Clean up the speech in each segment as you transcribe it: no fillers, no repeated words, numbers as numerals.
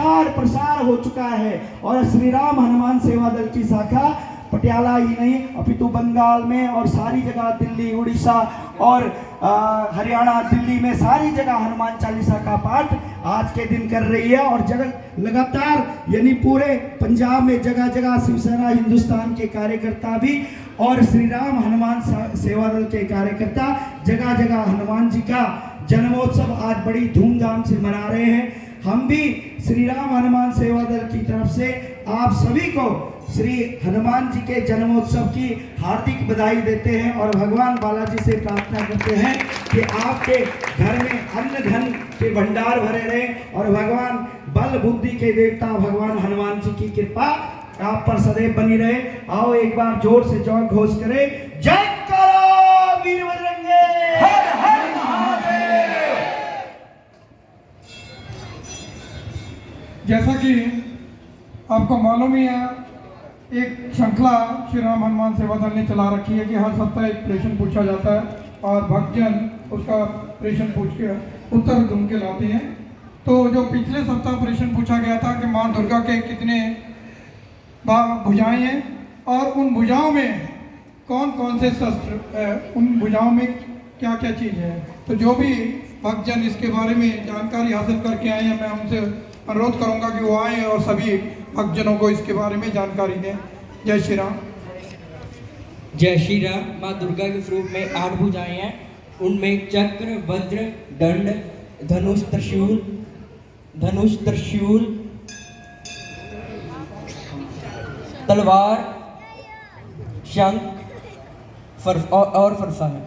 प्रसार प्रसार हो चुका है। और श्री राम हनुमान सेवा दल की शाखा पटियाला ही नहीं अपितु बंगाल में और सारी जगह, दिल्ली, उड़ीसा और हरियाणा, दिल्ली में सारी जगह हनुमान चालीसा का पाठ आज के दिन कर रही है। और जगह लगातार यानी पूरे पंजाब में जगह जगह शिवसेना हिंदुस्तान के कार्यकर्ता भी और श्री राम हनुमान सेवा दल के कार्यकर्ता जगह जगह हनुमान जी का जन्मोत्सव आज बड़ी धूमधाम से मना रहे हैं। हम भी श्री राम हनुमान सेवा दल की तरफ से आप सभी को श्री हनुमान जी के जन्मोत्सव की हार्दिक बधाई देते हैं और भगवान बालाजी से प्रार्थना करते हैं कि आपके घर में अन्न धन के भंडार भरे रहे और भगवान बल बुद्धि के देवता भगवान हनुमान जी की कृपा आप पर सदैव बनी रहे। आओ एक बार जोर से जय घोष करें, जय करो वीर बजरंगे, हर हर महादेव। जैसा कि आपको मालूम ही है, एक श्रृंखला श्री राम हनुमान सेवा दल ने चला रखी है कि हर सप्ताह एक प्रश्न पूछा जाता है और भक्तजन उसका प्रश्न पूछ के उत्तर ढूंढ के लाते हैं। तो जो पिछले सप्ताह प्रश्न पूछा गया था कि माँ दुर्गा के कितने भुजाएं हैं और उन भुजाओं में कौन कौन से शस्त्र है, उन भुजाओं में क्या क्या चीज़ है। तो जो भी भक्तजन इसके बारे में जानकारी हासिल करके आए हैं, मैं उनसे अनुरोध करूंगा कि वो आएँ और सभी भक्तजनों को इसके बारे में जानकारी दें। जय श्री राम। जय श्री राम। माँ दुर्गा के स्वरूप में 8 भुजाएं हैं, उनमें चक्र, वज्र, दंड, धनुष, त्रिशूल, तलवार, शंख और फरसा है।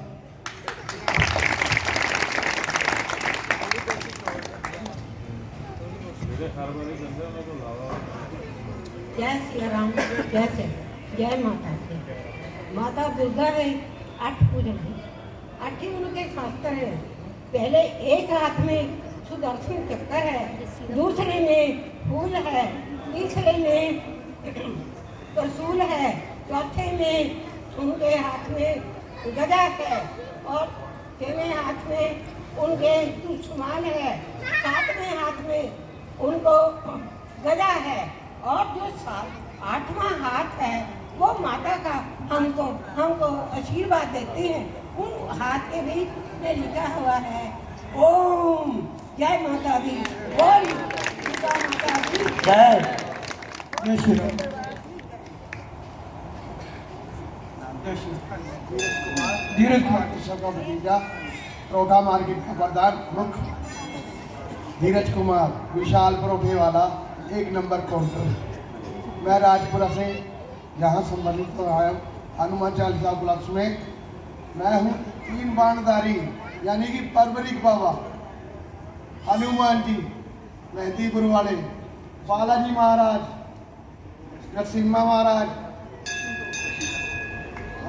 जय श्री राम। जय माता दी। माता दुर्गा है 8 पूजन है, 8 ही उनके शास्त्र है। पहले एक हाथ में सुदर्शन चक्र है, दूसरे में फूल है, तीसरे में त्रिशूल है, चौथे में उनके हाथ में गदा है और 6वें हाथ में उनके दुश्मन है, 7वें हाथ में उनको गदा है और जो 8वां हाथ है वो माता का हमको आशीर्वाद देती हैं। उन हाथ के बीच में लिखा हुआ है ओम जय माता दी, बोल दुर्गा माता दी जय। जय श्री राम। धीरज कुमार का भतीजा, रोटा मार्केट का प्रधान मुख धीरज कुमार, विशाल प्रोफे वाला 1 नंबर काउंटर। मैं राजपुरा से यहाँ संबंधित हो आया हूँ हनुमान चालीसा उपलक्ष्य में। मैं हूँ 3 बाणधारी यानी कि परवरिक बाबा हनुमान जी, मेहंदीपुर वाले, बालाजी महाराज, नरसिम्हा महाराज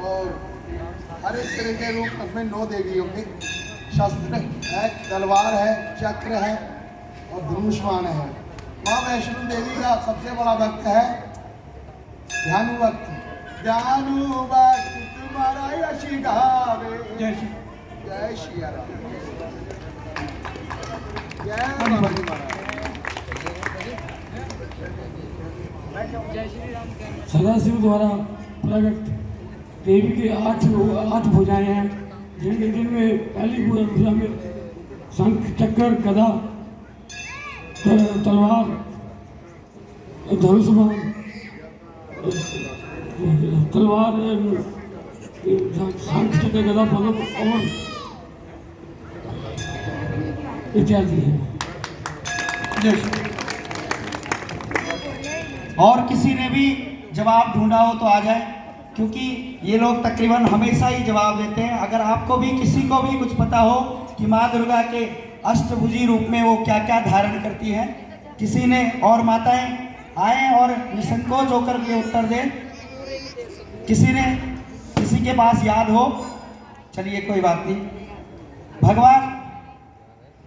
और हर एक तरह के रूप में 9 देवियों के शस्त्र है, तलवार है, चक्र है और धनुष्मान है। माँ वैष्णो देवी का सबसे बड़ा भक्त है ध्यानु भक्त। ध्यानु भक्त तुम्हारा यश गावे। जय श्री राम। जय हनुमान महाराज। सदाशिव द्वारा प्रकट देवी के 8 भुजाएं हैं, जिनमें पहली भुजा में शंख, चक्र, गदा, तलवार, धनुष्मान, तलवार, शंख, चक्र, गदा, पदम और इत्यादि है। और किसी ने भी जवाब ढूंढा हो तो आ जाए, क्योंकि ये लोग तकरीबन हमेशा ही जवाब देते हैं। अगर आपको भी किसी को भी कुछ पता हो कि माँ दुर्गा के अष्टभुजी रूप में वो क्या क्या धारण करती है, किसी ने और माताएं आए और निसंकोच होकर के उत्तर दें। किसी के पास याद हो, चलिए कोई बात नहीं।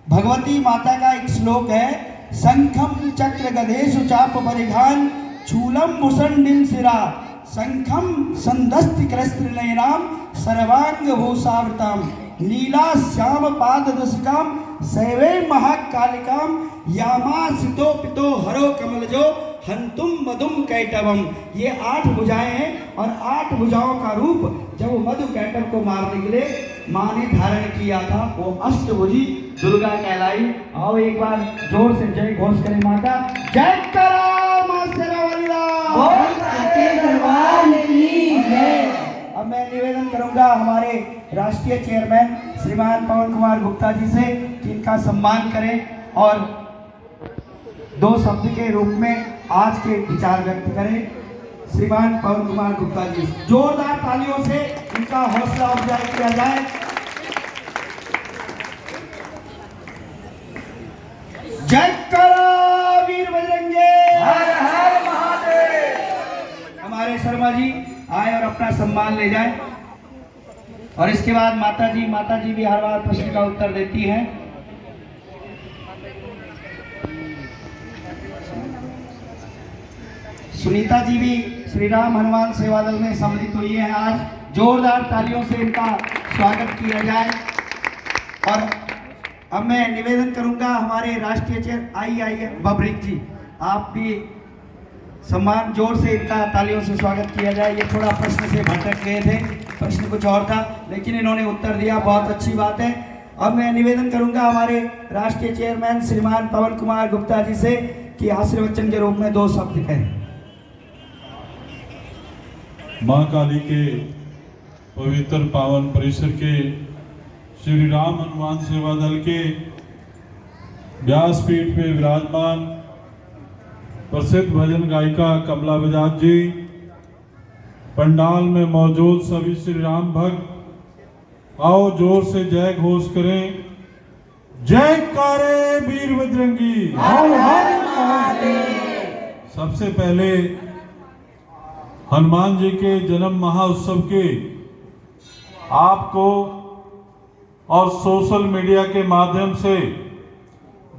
भगवती माता का एक श्लोक है, शंखम चक्र गदेषु चाप परिघान चूलम मुसंडिम सिरा शंखम संदस्ति कृष्ण नयनाम सर्वांग भूषावृताम नीला श्याम पाद दशकाम सैवे महाकालिकाम यामा सितो पितो हरो कमलजो हंतुम मधुम कैटवम। ये 8 भुजाएं हैं और 8 भुजाओं का रूप जब वो मधु कैटव को मारने के लिए मां ने धारण किया था, वो अष्टभुजी दुर्गा कहलाई। आओ एक बार जोर से जय घोष करें माता जय करा मां शेरावाली। अब मैं निवेदन करूंगा हमारे राष्ट्रीय चेयरमैन श्रीमान पवन कुमार गुप्ता जी से कि इनका सम्मान करें और 2 शब्द के रूप में आज के विचार व्यक्त करें। श्रीमान पवन कुमार गुप्ता जी, जोरदार तालियों से इनका हौसला अफजाई किया जाए। जय करो वीर बजरंगे, हर हर महादेव। हमारे शर्मा जी आए और अपना सम्मान ले जाए। और इसके बाद माता जी भी हर बार प्रश्न का उत्तर देती हैं। सुनीता जी भी श्री राम हनुमान सेवा दल में सम्मिलित हुई है। आज जोरदार तालियों से इनका स्वागत किया जाए। और अब मैं निवेदन करूंगा हमारे राष्ट्रीय चेयर आई बब्रिक जी, आप भी सम्मान जोर से इनका तालियों से स्वागत किया जाए। ये थोड़ा प्रश्न से भटक गए थे, प्रश्न कुछ और था लेकिन इन्होंने उत्तर दिया, बहुत अच्छी बात है। अब मैं निवेदन करूंगा हमारे राष्ट्रीय चेयरमैन श्रीमान पवन कुमार गुप्ता जी से कि आशीर्वचन के रूप में 2 शब्द कहें। मां काली के पवित्र पावन परिसर के श्री राम हनुमान सेवा दल के व्यासपीठ पे विराजमान प्रसिद्ध भजन गायिका कमला बजाज जी, पंडाल में मौजूद सभी श्री राम भक्त, आओ जोर से जय घोष करें। जय कारे वीर बजरंगी। सबसे पहले हनुमान जी के जन्म महोत्सव के आपको और सोशल मीडिया के माध्यम से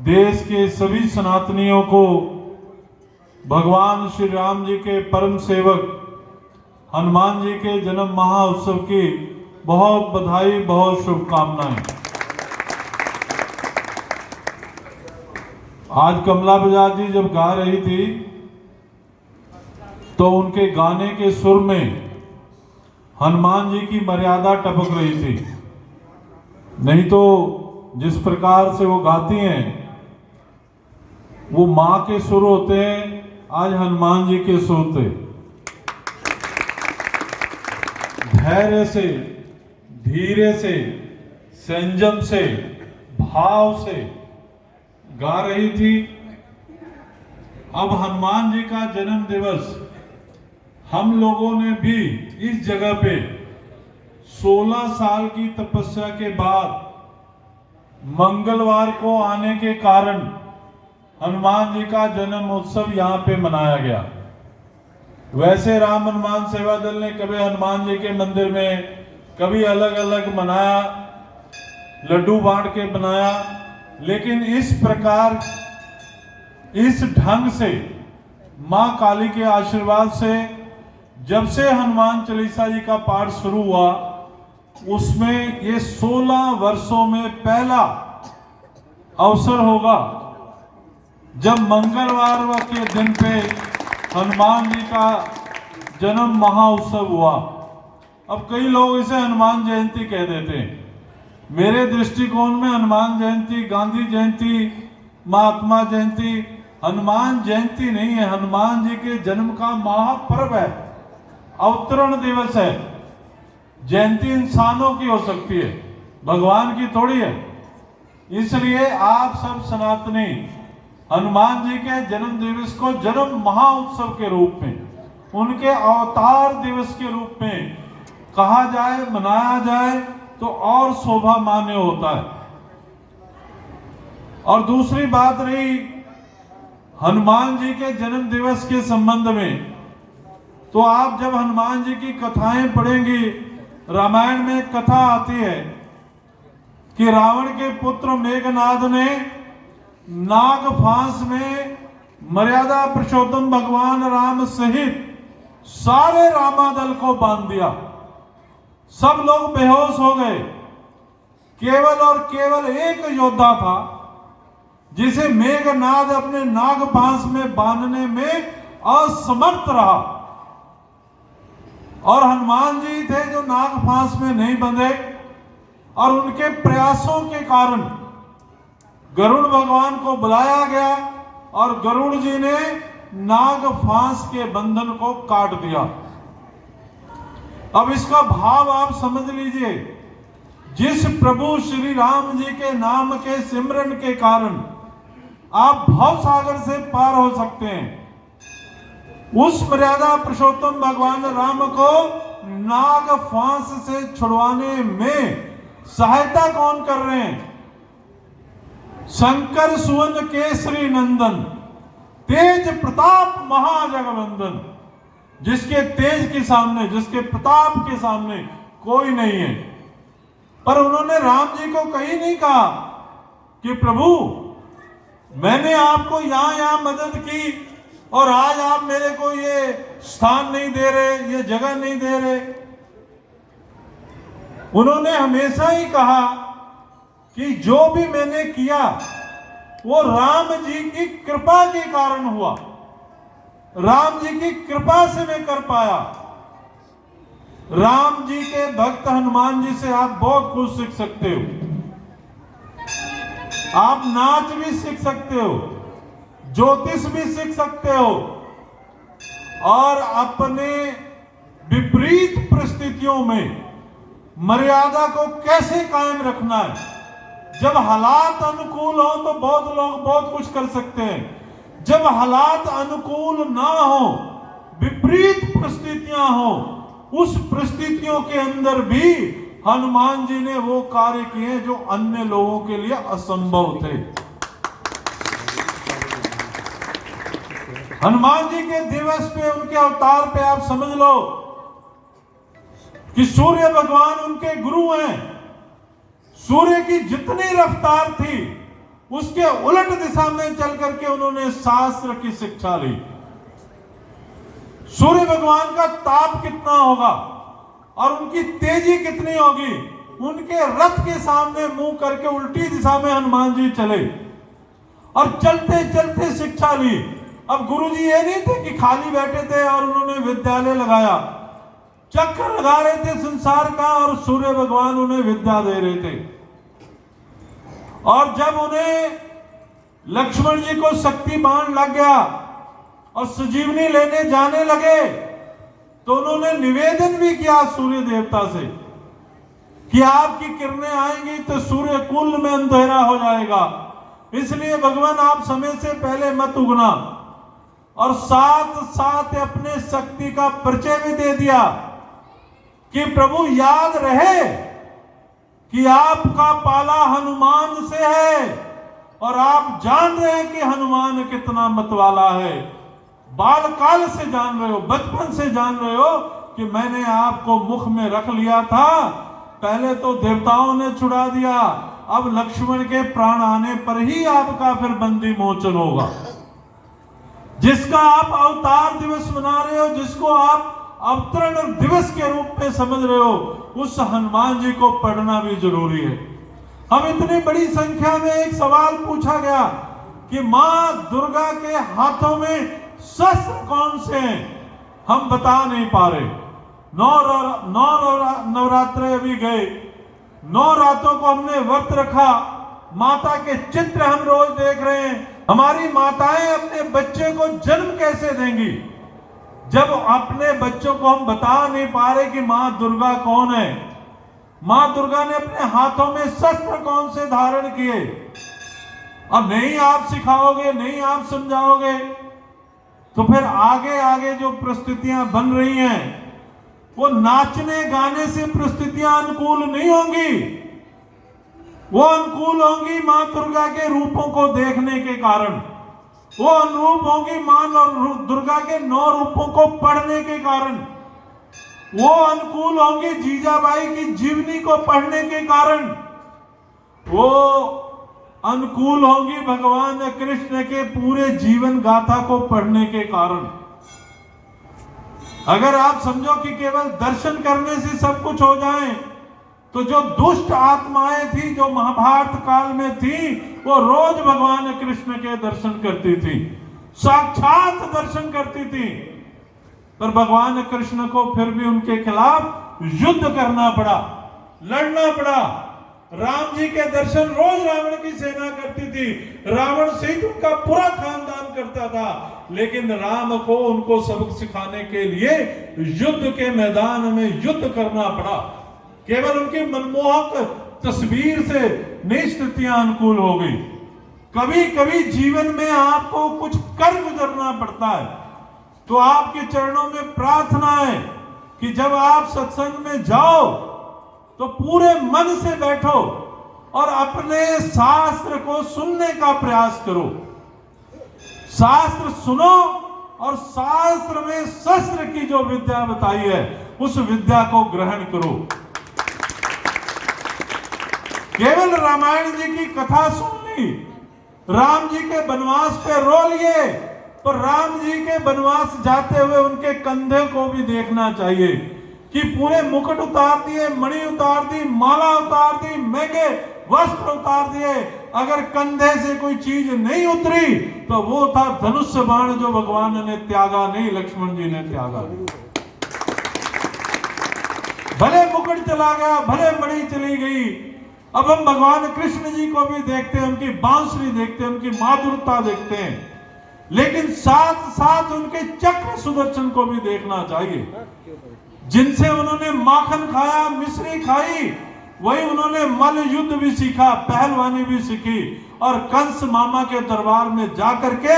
देश के सभी सनातनियों को भगवान श्री राम जी के परम सेवक हनुमान जी के जन्म महोत्सव की बहुत बधाई, बहुत शुभकामनाएं। आज कमला बजाज जी जब गा रही थी तो उनके गाने के सुर में हनुमान जी की मर्यादा टपक रही थी, नहीं तो जिस प्रकार से वो गाती हैं वो मां के सुर होते हैं, आज हनुमान जी के सुर थे। धैर्य से, धीरे से, संयम से, भाव से गा रही थी। अब हनुमान जी का जन्म दिवस हम लोगों ने भी इस जगह पे 16 साल की तपस्या के बाद मंगलवार को आने के कारण हनुमान जी का जन्म उत्सव यहाँ पे मनाया गया। वैसे राम हनुमान सेवा दल ने कभी हनुमान जी के मंदिर में कभी अलग अलग मनाया, लड्डू बांट के बनाया, लेकिन इस प्रकार इस ढंग से मां काली के आशीर्वाद से जब से हनुमान चालीसा जी का पाठ शुरू हुआ उसमें ये 16 वर्षों में पहला अवसर होगा जब मंगलवार के दिन पे हनुमान जी का जन्म महाउत्सव हुआ। अब कई लोग इसे हनुमान जयंती कह देते हैं। मेरे दृष्टिकोण में हनुमान जयंती गांधी जयंती, महात्मा जयंती हनुमान जयंती नहीं है, हनुमान जी के जन्म का महापर्व है, अवतरण दिवस है। जयंती इंसानों की हो सकती है, भगवान की थोड़ी है। इसलिए आप सब सनातनी हनुमान जी के जन्म दिवस को जन्म महाउत्सव के रूप में, उनके अवतार दिवस के रूप में कहा जाए, मनाया जाए तो और शोभा मान्य होता है। और दूसरी बात रही हनुमान जी के जन्म दिवस के संबंध में, तो आप जब हनुमान जी की कथाएं पढ़ेंगी, रामायण में एक कथा आती है कि रावण के पुत्र मेघनाद ने नाग फांस में मर्यादा पुरुषोत्तम भगवान राम सहित सारे रामादल को बांध दिया। सब लोग बेहोश हो गए। केवल और केवल एक योद्धा था जिसे मेघनाद अपने नागपाश में बांधने में असमर्थ रहा, और हनुमान जी थे जो नागपाश में नहीं बंधे, और उनके प्रयासों के कारण गरुड़ भगवान को बुलाया गया और गरुड़ जी ने नागफांस के बंधन को काट दिया। अब इसका भाव आप समझ लीजिए, जिस प्रभु श्री राम जी के नाम के सिमरन के कारण आप भव सागर से पार हो सकते हैं, उस मर्यादा पुरुषोत्तम भगवान राम को नागफांस से छुड़वाने में सहायता कौन कर रहे हैं? शंकर सुवन केसरी नंदन, तेज प्रताप महाजगवंदन, जिसके तेज के सामने, जिसके प्रताप के सामने कोई नहीं है। पर उन्होंने राम जी को कहीं नहीं कहा कि प्रभु मैंने आपको यहां मदद की और आज आप मेरे को ये स्थान नहीं दे रहे, ये जगह नहीं दे रहे। उन्होंने हमेशा ही कहा कि जो भी मैंने किया वो राम जी की कृपा के कारण हुआ, राम जी की कृपा से मैं कर पाया। राम जी के भक्त हनुमान जी से आप बहुत कुछ सीख सकते हो। आप नाच भी सीख सकते हो, ज्योतिष भी सीख सकते हो, और अपने विपरीत परिस्थितियों में मर्यादा को कैसे कायम रखना है। जब हालात अनुकूल हो तो बहुत लोग बहुत कुछ कर सकते हैं, जब हालात अनुकूल ना हो, विपरीत परिस्थितियां हो, उस परिस्थितियों के अंदर भी हनुमान जी ने वो कार्य किए जो अन्य लोगों के लिए असंभव थे। हनुमान जी के दिवस पे, उनके अवतार पे आप समझ लो कि सूर्य भगवान उनके गुरु हैं। सूर्य की जितनी रफ्तार थी उसके उलट दिशा में चल करके उन्होंने शास्त्र की शिक्षा ली। सूर्य भगवान का ताप कितना होगा और उनकी तेजी कितनी होगी, उनके रथ के सामने मुंह करके उल्टी दिशा में हनुमान जी चले और चलते चलते शिक्षा ली। अब गुरुजी ये नहीं थे कि खाली बैठे थे और उन्होंने विद्यालय लगाया, चक्कर लगा रहे थे संसार का और सूर्य भगवान उन्हें विद्या दे रहे थे। और जब उन्हें लक्ष्मण जी को शक्ति बाण लग गया और संजीवनी लेने जाने लगे तो उन्होंने निवेदन भी किया सूर्य देवता से कि आपकी किरणें आएंगी तो सूर्य कुल में अंधेरा हो जाएगा, इसलिए भगवान आप समय से पहले मत उगना। और साथ साथ अपने शक्ति का परिचय भी दे दिया कि प्रभु याद रहे कि आपका पाला हनुमान से है और आप जान रहे हैं कि हनुमान कितना मतवाला है। बाल काल से जान रहे हो, बचपन से जान रहे हो कि मैंने आपको मुख में रख लिया था। पहले तो देवताओं ने छुड़ा दिया, अब लक्ष्मण के प्राण आने पर ही आपका फिर बंदी मोचन होगा। जिसका आप अवतार दिवस मना रहे हो, जिसको आप अवतरण दिवस के रूप में समझ रहे हो, उस हनुमान जी को पढ़ना भी जरूरी है। हम इतनी बड़ी संख्या में एक सवाल पूछा गया कि मां दुर्गा के हाथों में शस्त्र कौन से हैं, हम बता नहीं पा रहे। नौ नवरात्रे अभी गए, 9 रातों को हमने व्रत रखा, माता के चित्र हम रोज देख रहे हैं। हमारी माताएं अपने बच्चे को जन्म कैसे देंगी जब अपने बच्चों को हम बता नहीं पा रहे कि मां दुर्गा कौन है। मां दुर्गा ने अपने हाथों में शस्त्र कौन से धारण किए। अब नहीं आप सिखाओगे, नहीं आप समझाओगे तो फिर आगे आगे जो परिस्थितियां बन रही हैं वो नाचने गाने से परिस्थितियां अनुकूल नहीं होंगी, वो अनुकूल होंगी मां दुर्गा के रूपों को देखने के कारण, वो अनुरूप होंगी मां दुर्गा के 9 रूपों को पढ़ने के कारण, वो अनुकूल होंगी जीजाबाई की जीवनी को पढ़ने के कारण, वो अनुकूल होंगी भगवान कृष्ण के पूरे जीवन गाथा को पढ़ने के कारण। अगर आप समझो कि केवल दर्शन करने से सब कुछ हो जाए तो जो दुष्ट आत्माएं थी जो महाभारत काल में थी, वो रोज भगवान कृष्ण के दर्शन करती थी, साक्षात दर्शन करती थी। पर भगवान कृष्ण को फिर भी उनके खिलाफ युद्ध करना पड़ा, लड़ना पड़ा। राम जी के दर्शन रोज रावण की सेना करती थी, रावण सहित उनका पूरा खानदान करता था, लेकिन राम को उनको सबक सिखाने के लिए युद्ध के मैदान में युद्ध करना पड़ा। केवल उनकी मनमोहक तस्वीर से नई स्थितियां अनुकूल हो गई। कभी कभी जीवन में आपको कुछ कर गुजरना पड़ता है, तो आपके चरणों में प्रार्थना है कि जब आप सत्संग में जाओ तो पूरे मन से बैठो और अपने शास्त्र को सुनने का प्रयास करो। शास्त्र सुनो और शास्त्र में शस्त्र की जो विद्या बताई है उस विद्या को ग्रहण करो। केवल रामायण जी की कथा सुन ली, राम जी के वनवास पे रो लिए, पर राम जी के वनवास जाते हुए उनके कंधे को भी देखना चाहिए कि पूरे मुकुट उतार दिए, मणि उतार दी, माला उतार दी, महंगे वस्त्र उतार दिए, अगर कंधे से कोई चीज नहीं उतरी तो वो था धनुष बाण जो भगवान ने त्यागा नहीं, लक्ष्मण जी ने त्यागा। भले मुकुट चला गया, भले मणि चली गई। अब हम भगवान कृष्ण जी को भी देखते हैं, उनकी बांसुरी देखते हैं, उनकी माधुरता देखते हैं, लेकिन साथ साथ उनके चक्र सुदर्शन को भी देखना चाहिए। जिनसे उन्होंने माखन खाया, मिश्री खाई, वही उन्होंने मल्ल युद्ध भी सीखा, पहलवानी भी सीखी, और कंस मामा के दरबार में जाकर के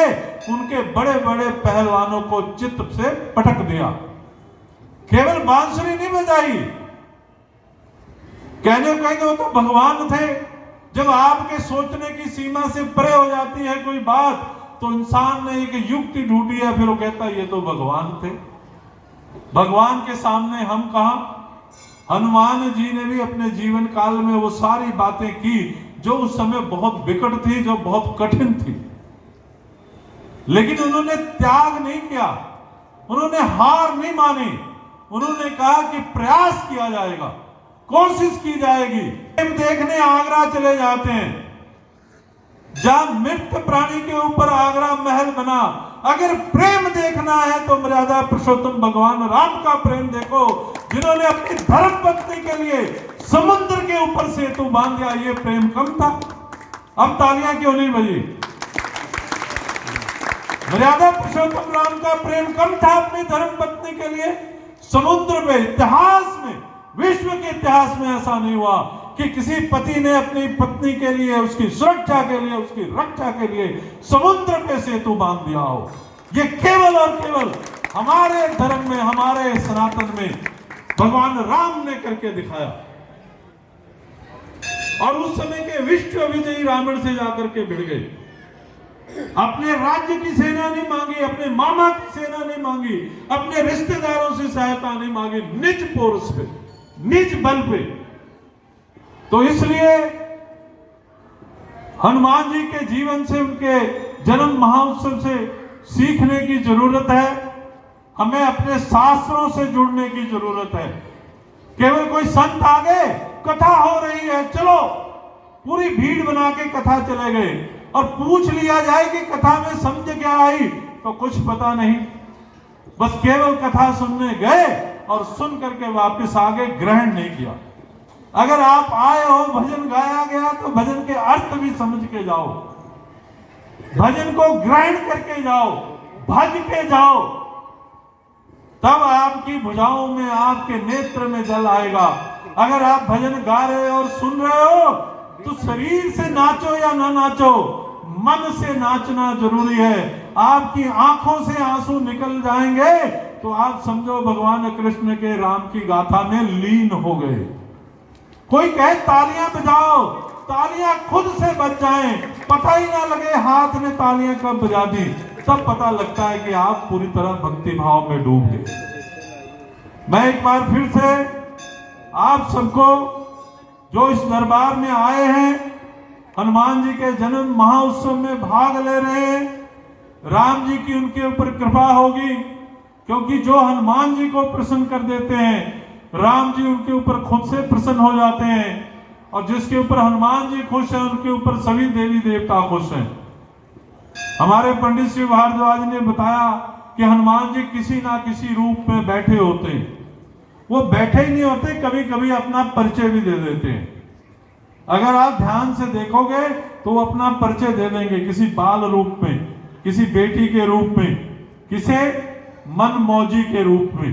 उनके बड़े बड़े पहलवानों को चित्त से पटक दिया। केवल बांसुरी नहीं बजाई, कहने वो तो भगवान थे। जब आपके सोचने की सीमा से परे हो जाती है कोई बात, तो इंसान ने एक युक्ति ढूंढी है, फिर वो कहता है ये तो भगवान थे। भगवान के सामने हम कहां? हनुमान जी ने भी अपने जीवन काल में वो सारी बातें की जो उस समय बहुत विकट थी, जो बहुत कठिन थी, लेकिन उन्होंने त्याग नहीं किया, उन्होंने हार नहीं मानी। उन्होंने कहा कि प्रयास किया जाएगा, कोशिश की जाएगी। हम देखने आगरा चले जाते हैं, जहां मृत प्राणी के ऊपर आगरा महल बना। अगर प्रेम देखना है तो मर्यादा पुरुषोत्तम भगवान राम का प्रेम देखो, जिन्होंने अपनी धर्म पत्नी के लिए समुद्र के ऊपर सेतु बांध दिया। ये प्रेम कम था? अब तालियां क्यों नहीं बजी? मर्यादा पुरुषोत्तम राम का प्रेम कम था अपनी धर्म पत्नी के लिए? समुद्र पे इतिहास में, विश्व के इतिहास में ऐसा नहीं हुआ कि किसी पति ने अपनी पत्नी के लिए, उसकी सुरक्षा के लिए, उसकी रक्षा के लिए समुद्र पे सेतु बांध दिया हो। ये केवल और केवल हमारे धर्म में, हमारे सनातन में भगवान राम ने करके दिखाया। और उस समय के विश्व विजयी रावण से जाकर के भिड़ गए। अपने राज्य की सेना नहीं मांगी, अपने मामा की सेना नहीं मांगी, अपने रिश्तेदारों से सहायता नहीं मांगी, निज फोर्स पे, निज बल पे। तो इसलिए हनुमान जी के जीवन से, उनके जन्म महोत्सव से सीखने की जरूरत है। हमें अपने शास्त्रों से जुड़ने की जरूरत है। केवल कोई संत आ गए, कथा हो रही है, चलो पूरी भीड़ बना के कथा चले गए, और पूछ लिया जाए कि कथा में समझ क्या आई, तो कुछ पता नहीं। बस केवल कथा सुनने गए और सुन करके वापस आ गए, ग्रहण नहीं किया। अगर आप आए हो, भजन गाया गया, तो भजन के अर्थ भी समझ के जाओ, भजन को ग्रहण करके जाओ, भज के जाओ, तब आपकी भुजाओं में, आपके नेत्र में जल आएगा। अगर आप भजन गा रहे हो और सुन रहे हो, तो शरीर से नाचो या ना नाचो, मन से नाचना जरूरी है। आपकी आंखों से आंसू निकल जाएंगे तो आप समझो भगवान कृष्ण के राम की गाथा में लीन हो गए। कोई कहे तालियां बजाओ, तालियां खुद से बज जाएं, पता ही ना लगे हाथ ने तालियां कब बजा दी, तब पता लगता है कि आप पूरी तरह भक्ति भाव में डूब गए। मैं एक बार फिर से आप सबको जो इस दरबार में आए हैं, हनुमान जी के जन्म महोत्सव में भाग ले रहे हैं, राम जी की उनके ऊपर कृपा होगी, क्योंकि जो हनुमान जी को प्रसन्न कर देते हैं राम जी उनके ऊपर खुद से प्रसन्न हो जाते हैं, और जिसके ऊपर हनुमान जी खुश हैं उनके ऊपर सभी देवी देवता खुश हैं। हमारे पंडित श्री भारद्वाज ने बताया कि हनुमान जी किसी ना किसी रूप में बैठे होते हैं। वो बैठे ही नहीं होते, कभी कभी अपना परिचय भी दे देते हैं। अगर आप ध्यान से देखोगे तो वो अपना परिचय दे देंगे, किसी बाल रूप में, किसी बेटी के रूप में, किसे मनमौजी के रूप में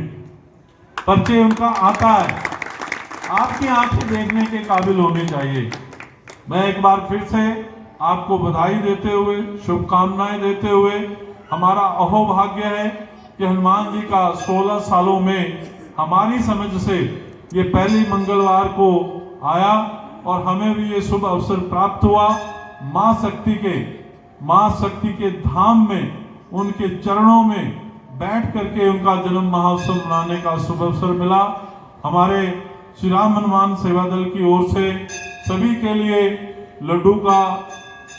परिचय उनका आता है। आपकी आंखें देखने के काबिल होनी चाहिए। मैं एक बार फिर से आपको बधाई देते हुए, शुभकामनाएं देते हुए, हमारा अहोभाग्य है कि हनुमान जी का 16 सालों में हमारी समझ से ये पहली मंगलवार को आया और हमें भी ये शुभ अवसर प्राप्त हुआ। माँ शक्ति के धाम में, उनके चरणों में बैठ करके उनका जन्म महोत्सव मनाने का शुभ अवसर मिला। हमारे श्री राम हनुमान सेवा दल की ओर से सभी के लिए लड्डू का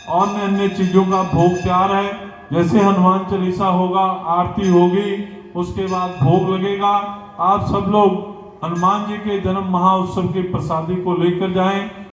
और अन्य चीजों का भोग तैयार है। जैसे हनुमान चालीसा होगा, आरती होगी, उसके बाद भोग लगेगा। आप सब लोग हनुमान जी के जन्म महाउत्सव के प्रसादी को लेकर जाएं।